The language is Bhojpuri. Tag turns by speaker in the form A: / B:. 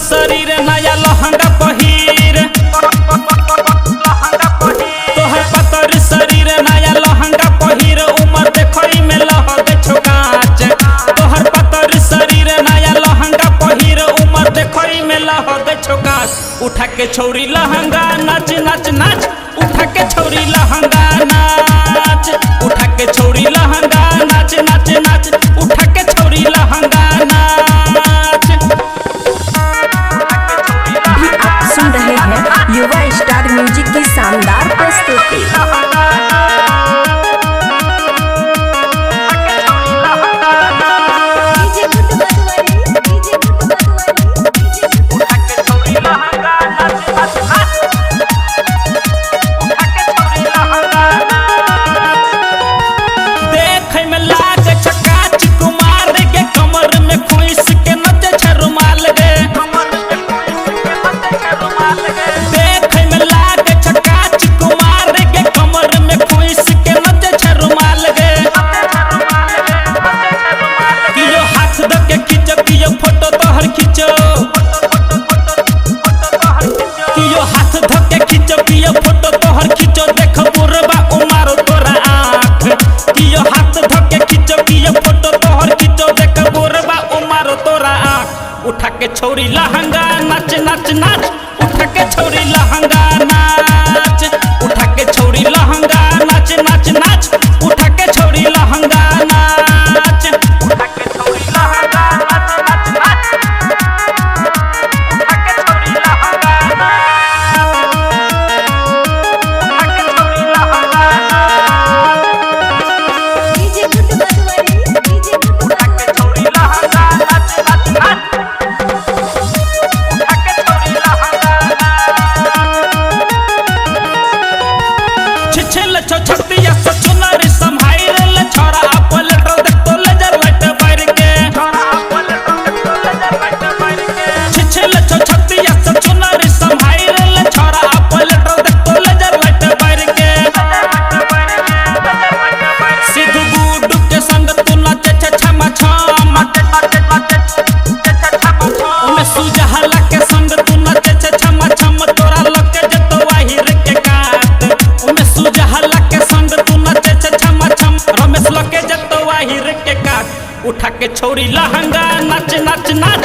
A: शरीर नया लहंगा पहिर, तोहर पतर शरीर नया लहंगा पहिर, उमर देखई में लहगे छोकाच। तोहर पतर शरीर नया लहंगा पहिर, उमर देखई में लहगे छोकाच। उठा के छौरी लहंगा नाच नाच नाच, उठा के छौरी लहंगा नाच, उठा के छौरी लहंगा नाच नाच नाच, उठा के छौरी लहंगा नाच।
B: सुन रहे हैं युवा स्टार म्यूजिक की शानदार प्रस्तुति।
A: देखे में लागे चकाच कुमार के, कमर में खोइस के नचे छ रुमाल गे। देखे में लागे चकाच कुमार के, कमर में खोइस के नचे छ रुमाल गे। कियो हाथ द के खींचो, कियो फोटो तोहर खींचो, कियो हाथ ध के खींचो, कियो फोटो तोहर खींचो। देख बुरबा उमारो तोरा आँख, कियो हाथ ध के खींचो, कियो फोटो तोहर खींचो। देख बुरबा उमारो तोरा आँख। उठा के छौरी लहंगा नाच नाच नाच, उठा के छौरी लहंगा नाच, उठा के छौरी लहंगा नाच नाच नाच, उठा के छौरी लहंगा नाच, उठा के छौरी लहंगा नाच नाच नाच, उठा के छौरी लहंगा नाच, उठा के छौरी लहंगा नाच,
C: डीजे गुड बदवारी, डीजे गुड
A: उठा के छौरी लहंगा नाच नाच नाच, उठा के छौरी लहंगा नाच। छिछल छो छतिया से चुनरी संभाइर ले, छोरा अपल तो देख तो लेजर लाइट बार के। छिछल छो छतिया से चुनरी संभाइर ले, छोरा अपल तो देख तो लेजर लाइट बार के। सिद्धू गुड्डू के संग तू नाचे छ छमा छम, उमे सुजहला के संग तू नाचे छ छमा छम। तोरा लगे जतो वाहिर के काट, उमे सुजहला के संग तू नाचे छ छमा छम। रमेश लगे जतो वाहिर के काट। उठा के छौरी लहंगा नाच नाच नाच,